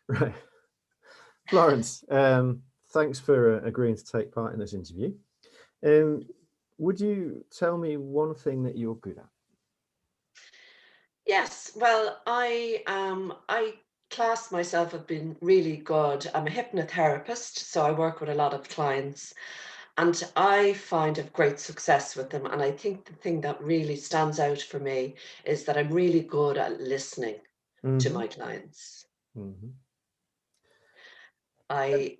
Right. Florence, thanks for agreeing to take part in this interview. Um, would you tell me one thing that you're good at? Yes, well, I class myself as being really good. I'm a hypnotherapist, so I work with a lot of clients, and I find I've great success with them. And I think the thing that really stands out for me is that I'm really good at listening to Mm-hmm. my clients. Mm-hmm. I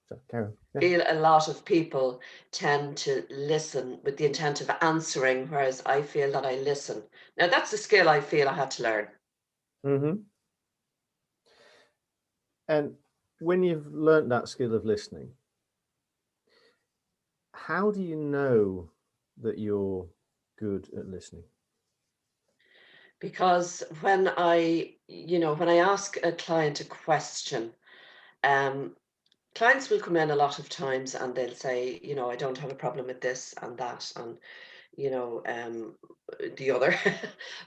So, carry on. Yeah. feel a lot of people tend to listen with the intent of answering, whereas I feel that I listen. Now, that's a skill I feel I had to learn. Mm-hmm. And when you've learnt that skill of listening, how do you know that you're good at listening? Because when I ask a client a question, um, clients will come in a lot of times and they'll say, I don't have a problem with this and that and, you know, um, the other.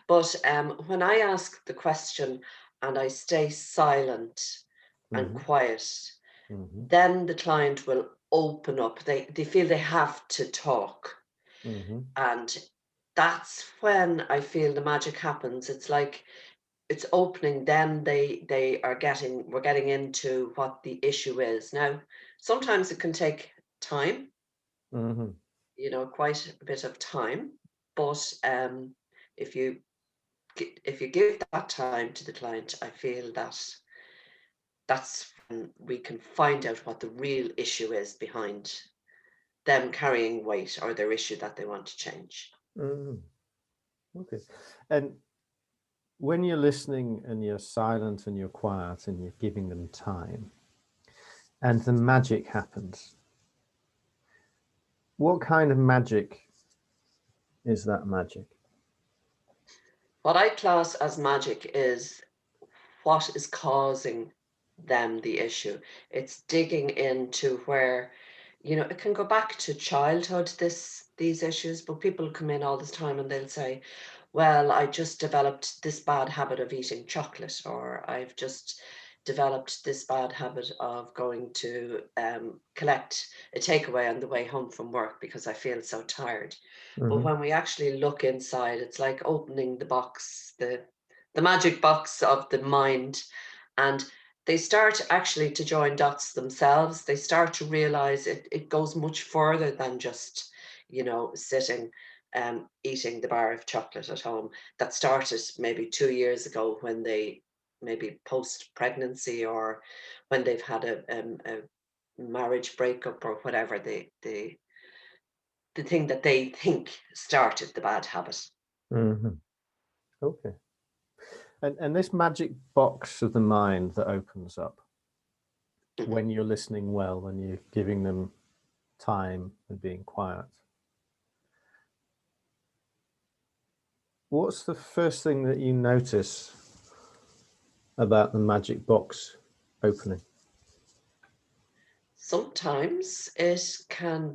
But when I ask the question and I stay silent and Mm-hmm. quiet, Mm-hmm. then the client will open up. They feel they have to talk. Mm-hmm. And that's when I feel the magic happens. It's like it's opening, then we're getting into what the issue is. Now, sometimes it can take time, Mm-hmm. quite a bit of time, but if you if you give that time to the client, I feel that that's when we can find out what the real issue is behind them carrying weight or their issue that they want to change. Mm-hmm. Okay. And when you're listening and you're silent and you're quiet and you're giving them time and the magic happens, what kind of magic is that magic? What I class as magic is what is causing them the issue. It's digging into where, it can go back to childhood, these issues, but people come in all this time and they'll say, well, I just developed this bad habit of eating chocolate, or I've just developed this bad habit of going to collect a takeaway on the way home from work because I feel so tired. But Mm-hmm. when we actually look inside, it's like opening the box, the magic box of the mind, and they start actually to join dots themselves. They start to realize it goes much further than just, sitting eating the bar of chocolate at home. That started maybe 2 years ago when they maybe post pregnancy or when they've had a marriage breakup or whatever, the thing that they think started the bad habit. Mm-hmm. Okay. And this magic box of the mind that opens up Mhm. when you're listening well and you're giving them time and being quiet, what's the first thing that you notice about the magic box opening? Sometimes it can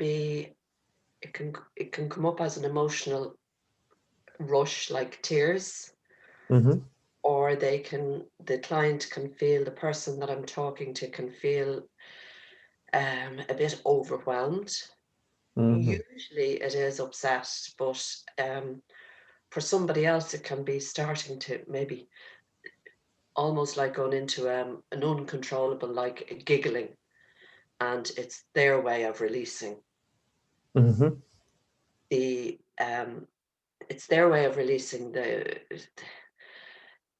come up as an emotional rush like tears, Mm-hmm. or the client can feel, the person that I'm talking to can feel a bit overwhelmed. Mm-hmm. Usually it is upset, but for somebody else it can be starting to maybe almost like going into an uncontrollable, like giggling, and it's their way of releasing Mm-hmm. the it's their way of releasing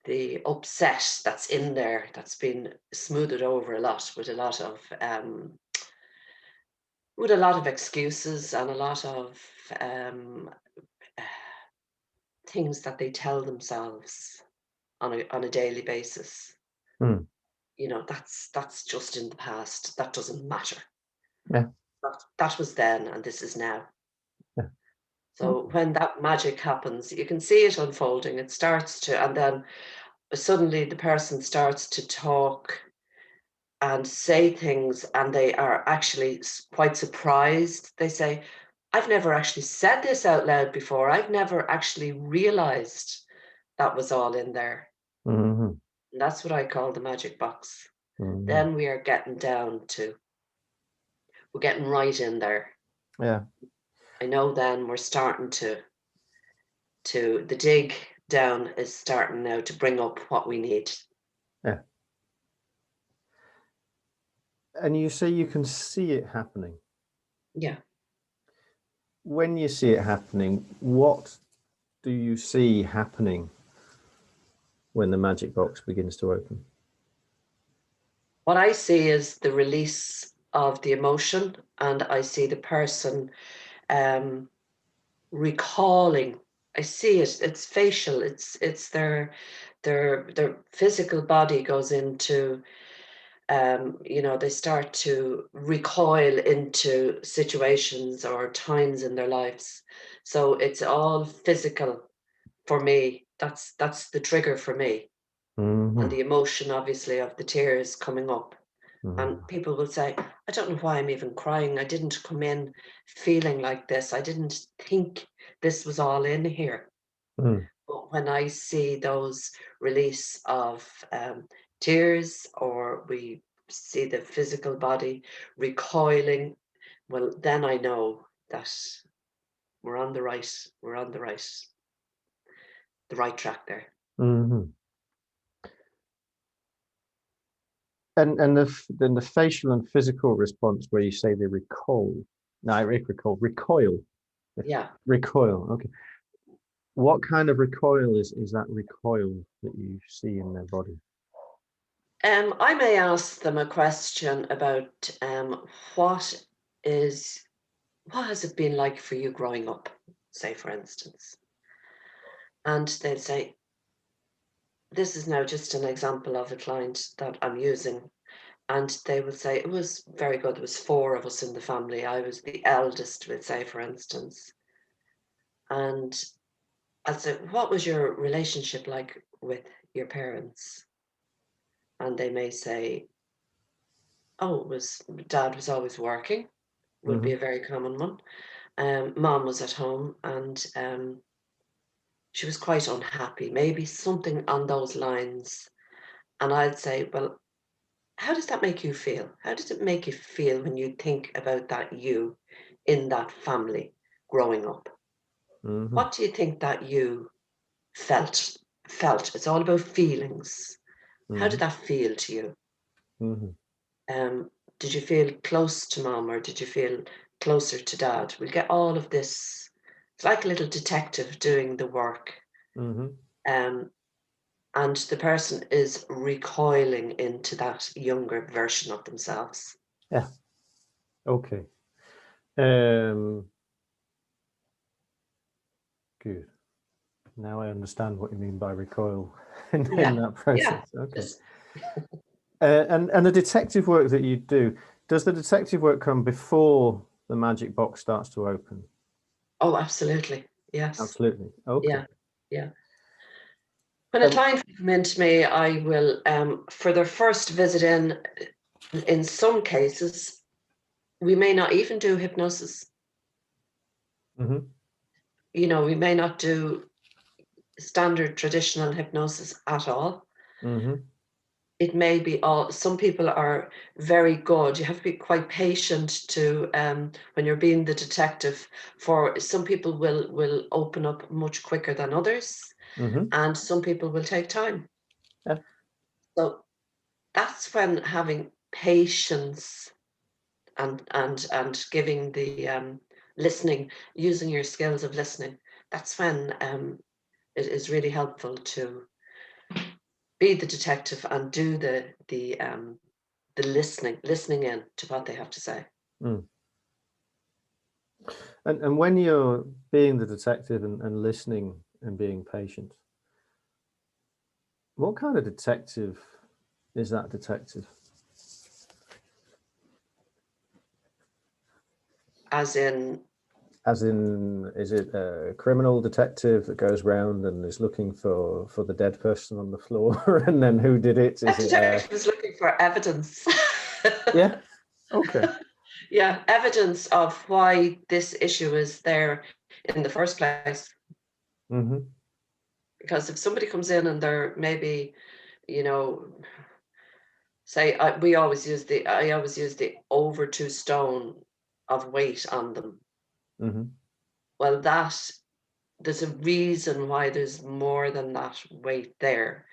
the upset that's in there, that's been smoothed over a lot with a lot of excuses and a lot of um, things that they tell themselves on a daily basis. Mm. That's just in the past. That doesn't matter. Yeah. That was then, and this is now. Yeah. So when that magic happens, you can see it unfolding. It starts to, and then suddenly the person starts to talk and say things, and they are actually quite surprised. They say, I've never actually said this out loud before. I've never actually realized that was all in there. Mm-hmm. And that's what I call the magic box. Mm-hmm. Then we are getting we're getting right in there. Yeah. I know then we're starting the dig down is starting now to bring up what we need. Yeah. And you say you can see it happening. Yeah. When you see it happening, what do you see happening when the magic box begins to open? What I see is the release of the emotion, and I see the person recalling. I see it. It's facial. It's their physical body goes into they start to recoil into situations or times in their lives. So it's all physical for me. That's the trigger for me. Mm-hmm. And the emotion, obviously, of the tears coming up. Mm-hmm. And people will say, I don't know why I'm even crying. I didn't come in feeling like this. I didn't think this was all in here. Mm. But when I see those release of tears, or we see the physical body recoiling, well, then I know that we're on the right track there. Mm-hmm. And then the facial and physical response where you say they recoil. No, recoil. Yeah. Recoil. Okay. What kind of recoil is that recoil that you see in their body? I may ask them a question about what has it been like for you growing up, say, for instance. And they'd say, this is now just an example of a client that I'm using. And they would say, it was very good. There was 4 of us in the family. I was the eldest, we'd say, for instance. And I'd say, what was your relationship like with your parents? And they may say, oh, dad was always working, would be a very common one. Mom was at home, and she was quite unhappy, maybe something on those lines. And I'd say, well, how does that make you feel? How does it make you feel when you think about that you in that family growing up? Mm-hmm. What do you think that you felt? It's all about feelings. How did that feel to you? Mm-hmm. Did you feel close to mom, or did you feel closer to dad? We'll get all of this. It's like a little detective doing the work. Mm-hmm. And the person is recoiling into that younger version of themselves. Yeah. Okay. Good. Now I understand what you mean by recoil in that process. Yeah. Okay. And the detective work that you do, does the detective work come before the magic box starts to open? Oh, absolutely. Yes. Absolutely. Okay. Yeah. When a client will come into me, I will, for their first visit in some cases, we may not even do hypnosis. Mm-hmm. We may not do standard traditional hypnosis at all. Mm-hmm. It may be some people are very good. You have to be quite patient to when you're being the detective. For some people will open up much quicker than others, Mm-hmm. and some people will take time. Yeah. So that's when having patience and giving the listening, using your skills of listening, that's when it is really helpful to be the detective and do the listening in to what they have to say. Mm. And when you're being the detective and listening and being patient, what kind of detective is that detective? As in, is it a criminal detective that goes round and is looking for the dead person on the floor, and then who did it? a detective is looking for evidence. Yeah. Okay. Yeah, evidence of why this issue is there in the first place. Mm-hmm. Because if somebody comes in and they're maybe you know, say I always use the over 2 stone of weight on them. Mm-hmm. Well, there's a reason why there's more than that weight there,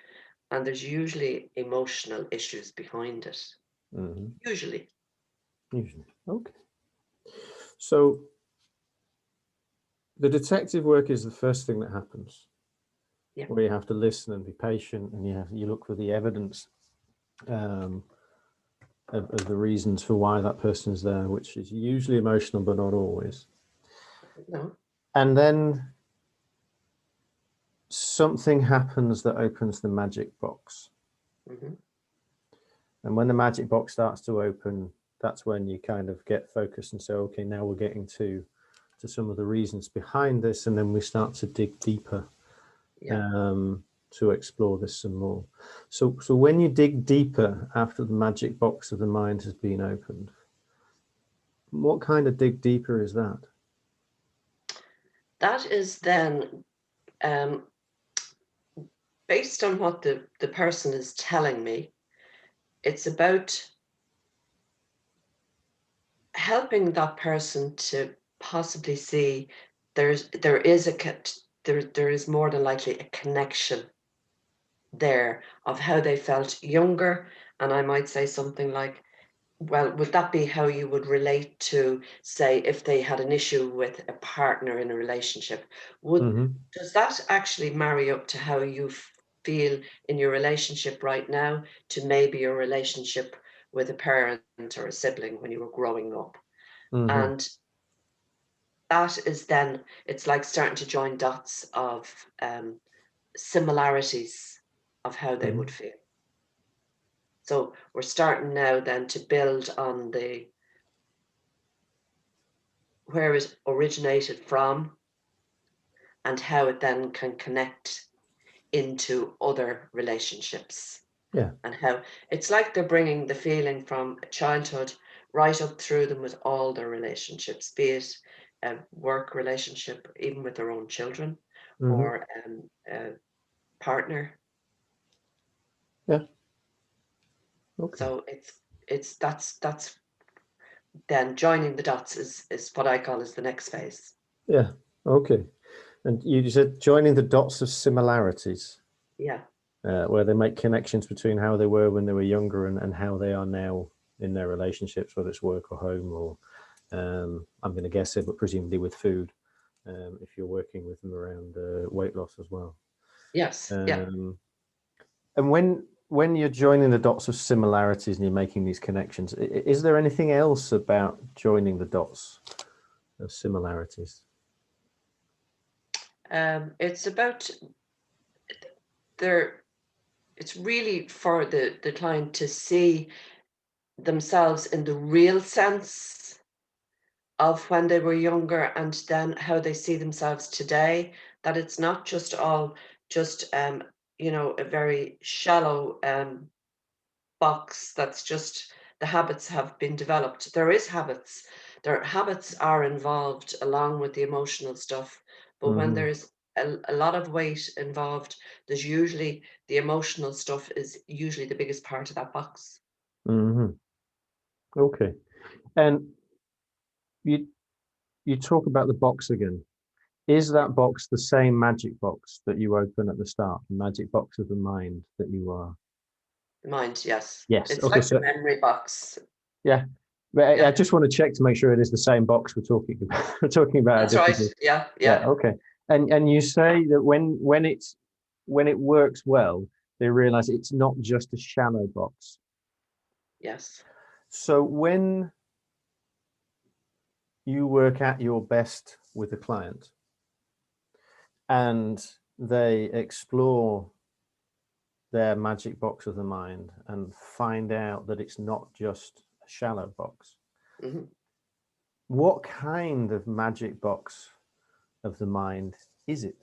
and there's usually emotional issues behind it. Mm-hmm. Usually. Usually. Okay. So the detective work is the first thing that happens, Yeah. where you have to listen and be patient, and you look for the evidence of the reasons for why that person is there, which is usually emotional, but not always. No. And then something happens that opens the magic box. Mm-hmm. And when the magic box starts to open, that's when you kind of get focused and say, okay, now we're getting to some of the reasons behind this, and then we start to dig deeper. Yeah. To explore this some more. So when you dig deeper after the magic box of the mind has been opened, what kind of dig deeper is that? That is then based on what the person is telling me. It's about helping that person to possibly see there is more than likely a connection there of how they felt younger. And I might say something like, well, would that be how you would relate to, say, if they had an issue with a partner in a relationship? Does that actually marry up to how you feel in your relationship right now to maybe your relationship with a parent or a sibling when you were growing up? And that is then, it's like starting to join dots of similarities of how they would feel. So we're starting now then to build on where it originated from and how it then can connect into other relationships. Yeah. And how it's like they're bringing the feeling from childhood right up through them with all their relationships, be it a work relationship, even with their own children, or a partner. Yeah. Okay. So that's then joining the dots is what I call is the next phase. Yeah. Okay. And you said joining the dots of similarities, Yeah. where they make connections between how they were when they were younger and how they are now in their relationships, whether it's work or home, or I'm going to guess it, but presumably with food, if you're working with them around weight loss as well. Yes. Yeah. And when you're joining the dots of similarities and you're making these connections, is there anything else about joining the dots of similarities? It's about it's really for the client to see themselves in the real sense of when they were younger and then how they see themselves today, that it's not just all just a very shallow box that's just the habits have been developed. There is habits. Their habits are involved along with the emotional stuff. But when there's a lot of weight involved, there's usually the emotional stuff is usually the biggest part of that box. Okay. And you you talk about the box again. Is Yeah. that box the same magic box that you open at the start, the magic box of the mind that you are? The mind, yes. Yes. It's Okay. like the So memory box. yeah, but I Yeah, just want to check to make sure it is the same box we're talking about. We're talking about a that's right. different. Yeah, Yeah. yeah, Okay. And you say that when it works well, they realize it's not just a shallow box. yes. So when you work at your best with a client and they explore their magic box of the mind and find out that it's not just a shallow box, Hmm. what kind of magic box of the mind is it?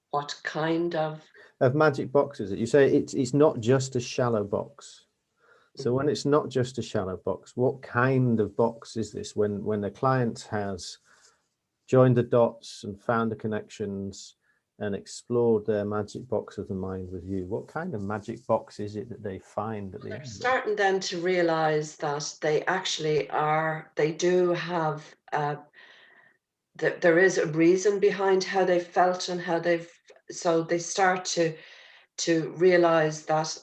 What kind Of magic box is it? You say it's not just a shallow box. So mhm. when it's not just a shallow box, what kind of box is this? When the client has joined the dots and found the connections, and explored their magic box of the mind with you, what kind of magic box is it that they find at the They're end? starting then to realize that they actually are, they do have, that there is a reason behind how they felt and how they've, so they start to realize that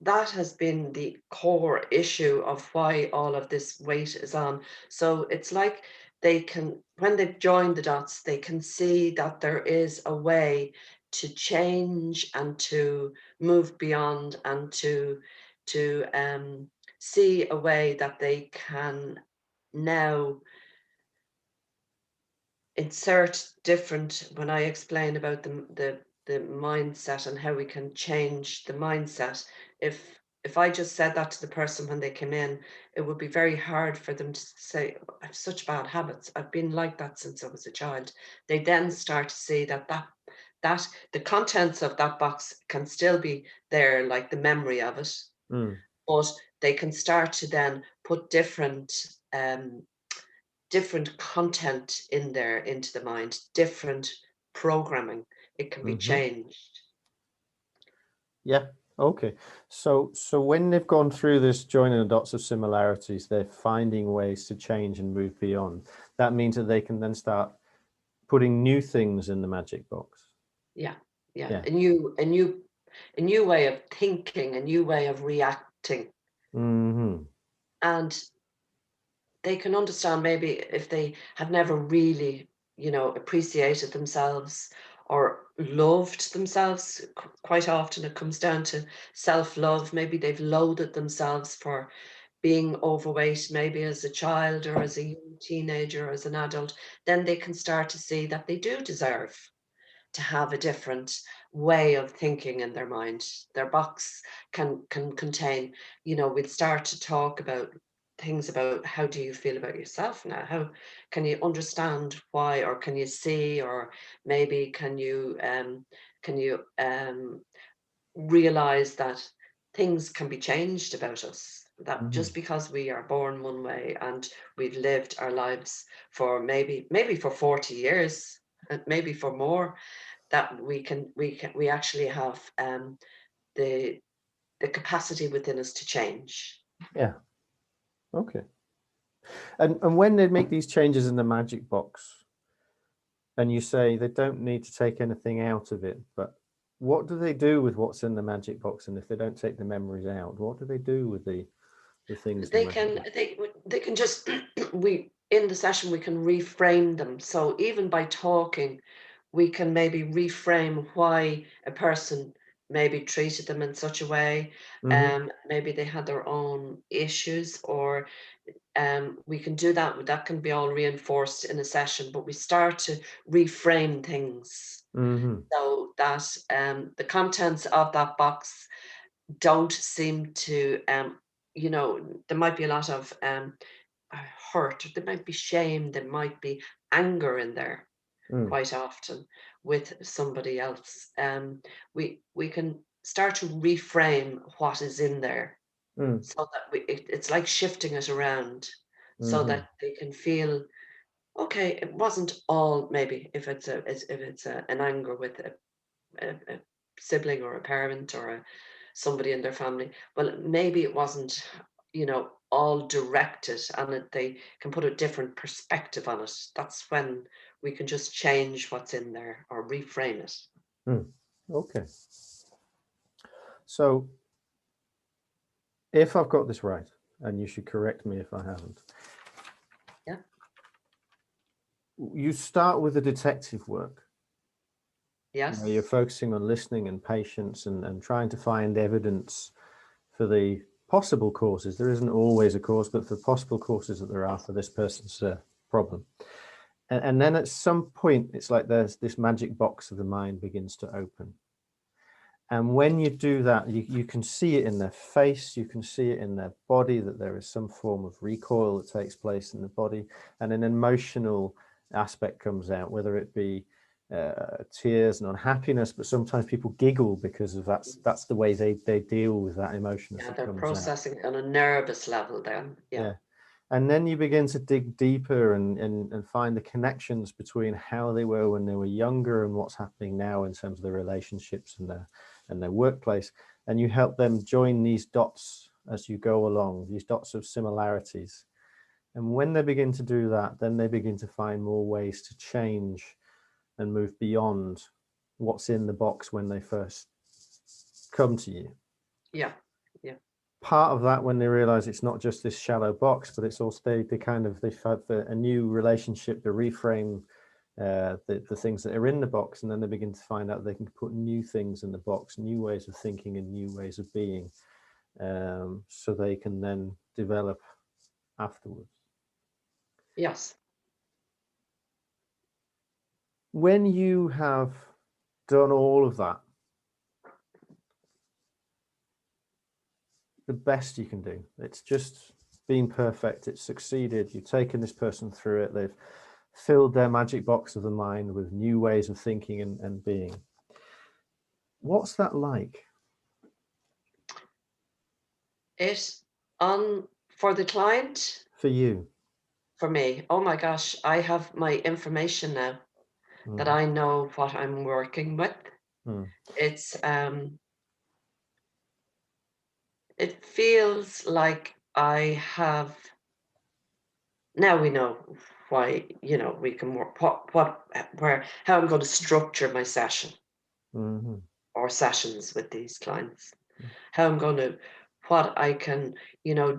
that has been the core issue of why all of this weight is on. So it's like they can, when they've joined the dots, they can see that there is a way to change and to move beyond and to see a way that they can now insert different, when I explain about the mindset and how we can change the mindset, if I just said that to the person when they came in, it would be very hard for them to say, I have such bad habits, I've been like that since I was a child. They then start to see that the contents of that box can still be there, like the memory of it, Mm, but they can start to then put different content in there into the mind, different programming. It can be hmm. changed. Yeah. Okay. So when they've gone through this joining the dots of similarities, they're finding ways to change and move beyond. That means that they can then start putting new things in the magic box. Yeah, yeah. Yeah. A new way of thinking, a new way of reacting. Hmm. And they can understand maybe if they have never really, appreciated themselves or loved themselves. Quite often it comes down to self-love. Maybe they've loathed themselves for being overweight, maybe as a child or as a young teenager or as an adult. Then they can start to see that they do deserve to have a different way of thinking in their mind. Their box can contain, we'd start to talk about things about how do you feel about yourself now? How can you understand why, or can you see, or maybe can you realize that things can be changed about us, that Hmm. just because we are born one way and we've lived our lives for maybe for 40 years and maybe for more, that we actually have the capacity within us to change. Yeah. Okay. And when they make these changes in the magic box, and you say they don't need to take anything out of it, but what do they do with what's in the magic box? And if they don't take the memories out, what do they do with the things in the They magic can box? they can just we in the session we can reframe them. So even by talking, we can maybe reframe why a person maybe treated them in such a way. Hmm. Maybe they had their own issues, or we can do that. That can be all reinforced in a session, but we start to reframe things Hmm. so that the contents of that box don't seem to, there might be a lot of hurt, there might be shame, there might be anger in there Mm, quite often with somebody else. We can start to reframe what is in there mm, so that it's like shifting it around so hmm. that they can feel, okay, it wasn't all, maybe if an anger with a sibling or a parent or somebody in their family. Well, maybe it wasn't, all directed, and they can put a different perspective on it. That's when we can just change what's in there or reframe it. Mm. Okay. So if I've got this right, and you should correct me if I haven't, Yeah. you start with the detective work. You're Yes. focusing on listening and patience and trying to find evidence for the possible causes. There isn't always a cause, but for possible causes that there are for this person's problem. And then at some point, it's like there's this magic box of the mind begins to open. And when you do that, you can see it in their face, you can see it in their body, that there is some form of recoil that takes place in the body, and an emotional aspect comes out, whether it be tears and unhappiness, but sometimes people giggle because of that's the way they deal with that emotion as Yeah, it they're comes out. processing on a nervous level then. Yeah. Yeah. And then you begin to dig deeper and find the connections between how they were when they were younger and what's happening now in terms of their relationships and their workplace. And you help them join these dots as you go along, these dots of similarities. And when they begin to do that, then they begin to find more ways to change and move beyond what's in the box when they first come to you. Yeah. Part of that, when they realize it's not just this shallow box, but it's also they've had a new relationship, to reframe the things that are in the box, and then they begin to find out they can put new things in the box, new ways of thinking and new ways of being, so they can then develop afterwards. Yes. When you have done all of that, the best you can do, it's just been perfect, it's succeeded, you've taken this person through it, they've filled their magic box of the mind with new ways of thinking and being. What's that like? For the client? For you? For me, oh my gosh, I have my information now that I know what I'm working with. It's it feels like I have, now we know why, we can work, how I'm going to structure my session or sessions with these clients, how I'm going to, what I can,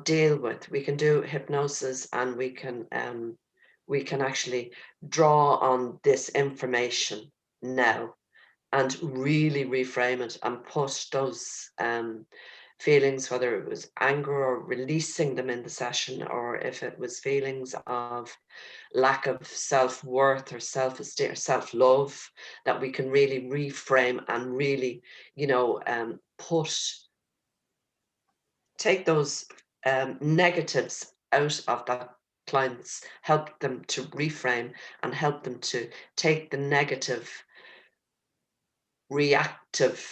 deal with. We can do hypnosis, and we can actually draw on this information now and really reframe it and put those feelings, whether it was anger or releasing them in the session, or if it was feelings of lack of self-worth or self-esteem or self-love, that we can really reframe and really, take those negatives out of that clients, help them to reframe and help them to take the negative reactive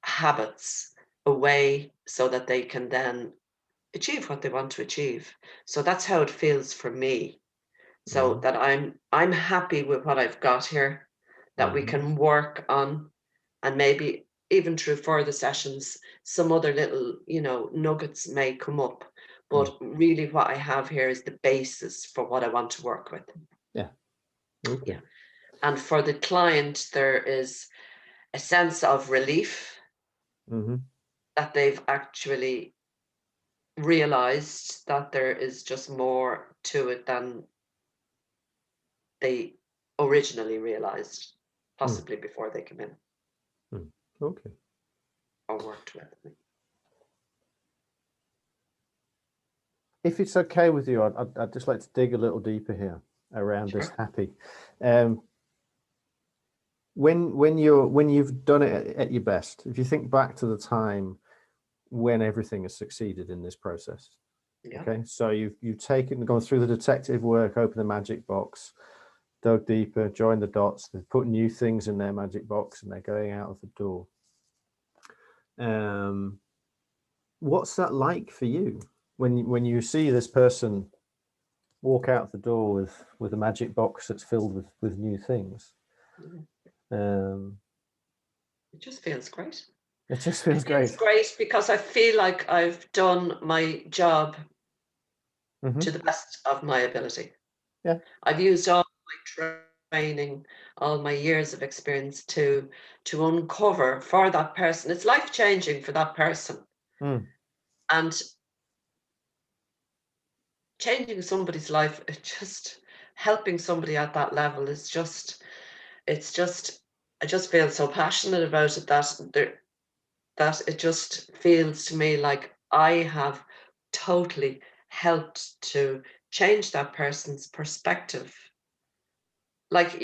habits away so that they can then achieve what they want to achieve. So that's how it feels for me. So that I'm happy with what I've got here, that we can work on, and maybe even through further sessions, some other little, nuggets may come up. But really what I have here is the basis for what I want to work with. Yeah. Okay. Yeah. And for the client, there is a sense of relief that they've actually realized that there is just more to it than they originally realized, possibly before they came in. Okay. Or worked with me. If it's okay with you, I'd just like to dig a little deeper here around this happy. When you've done it at your best, if you think back to the time when everything has succeeded in this process, okay, so you've gone through the detective work, opened the magic box, dug deeper, joined the dots, they've put new things in their magic box, and they're going out of the door. What's that like for you when you see this person walk out the door with a magic box that's filled with new things? It just feels great. It just feels great. It's great because I feel like I've done my job to the best of my ability. Yeah. I've used all my training, all my years of experience to uncover for that person. It's life-changing for that person. And changing somebody's life, just helping somebody at that level is just, I just feel so passionate about it that it just feels to me like I have totally helped to change that person's perspective. Like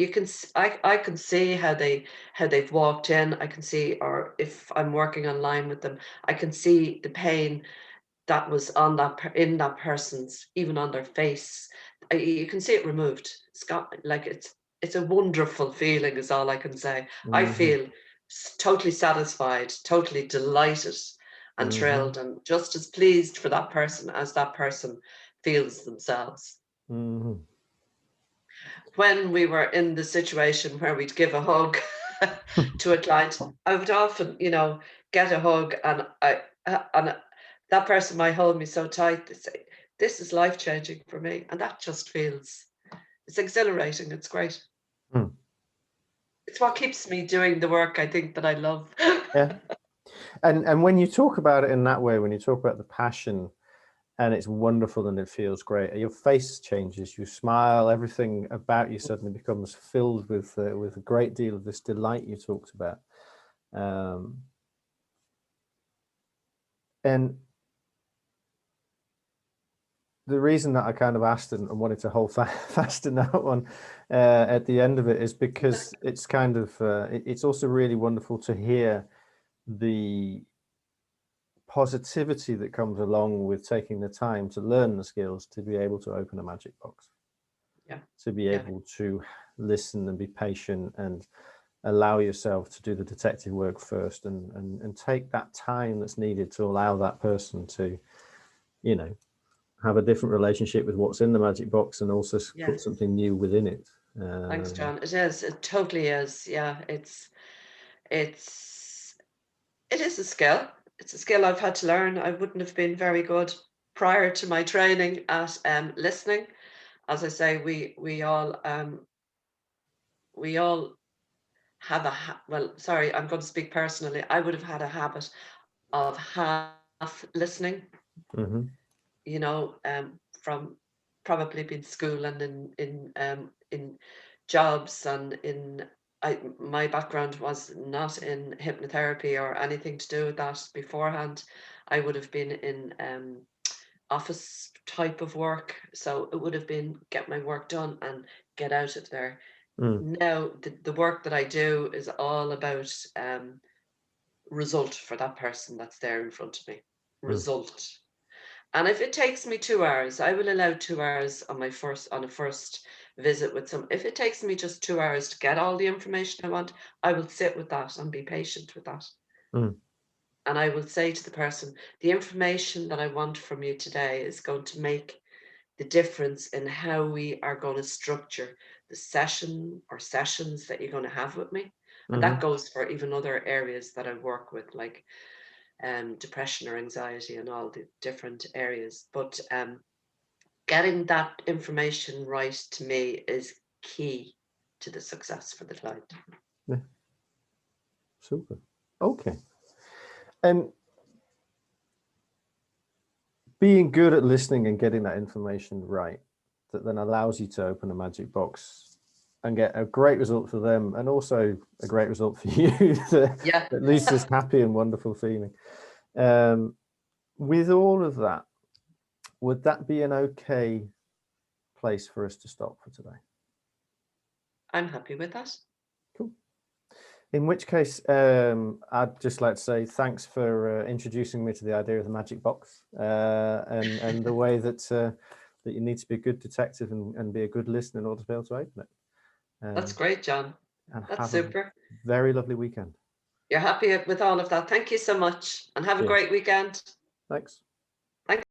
I can see how they've walked in. I can see, or if I'm working online with them, I can see the pain that was on in that person's, even on their face. You can see it removed. It's got, like, it's a wonderful feeling is all I can say. I feel totally satisfied, totally delighted and thrilled, and just as pleased for that person as that person feels themselves. Mm-hmm. When we were in the situation where we'd give a hug to a client, I would often, get a hug, and that person might hold me so tight. They say, "This is life changing for me," and that just feels, it's exhilarating. It's great. Mm. It's what keeps me doing the work I think that I love. Yeah. And when you talk about it in that way, when you talk about the passion, and it's wonderful and it feels great, your face changes, you smile, everything about you suddenly becomes filled with a great deal of this delight you talked about. And the reason that I kind of asked and wanted to hold fast in that one at the end of it is because it's kind of it's also really wonderful to hear the positivity that comes along with taking the time to learn the skills to be able to open a magic box. Yeah. To be able to listen and be patient and allow yourself to do the detective work first, and take that time that's needed to allow that person to, have a different relationship with what's in the magic box and also put something new within it. Thanks, John. It is. It totally is. Yeah. It is a skill. It's a skill I've had to learn. I wouldn't have been very good prior to my training at listening. As I say, we all have well, sorry, I'm going to speak personally. I would have had a habit of half listening. Mm-hmm. From probably being school and in jobs, and my background was not in hypnotherapy or anything to do with that beforehand. I would have been in office type of work, so it would have been get my work done and get out of there. Now the work that I do is all about result for that person that's there in front of me. Result. And if it takes me 2 hours, I will allow 2 hours on a first visit with some. If it takes me just 2 hours to get all the information I want, I will sit with that and be patient with that. And I will say to the person, the information that I want from you today is going to make the difference in how we are going to structure the session or sessions that you're going to have with me. And that goes for even other areas that I work with, like depression or anxiety and all the different areas. But getting that information right to me is key to the success for the client. Yeah. Super. Okay. And being good at listening and getting that information right, that then allows you to open a magic box and get a great result for them, and also a great result for you. At least this happy and wonderful feeling. With all of that, would that be an okay place for us to stop for today? I'm happy with that. Cool. In which case, I'd just like to say thanks for introducing me to the idea of the magic box, and the way that that you need to be a good detective and be a good listener in order to be able to open it. That's great, John. And That's have super. a very lovely weekend. You're happy with all of that. Thank you so much, and have a great weekend. Thanks.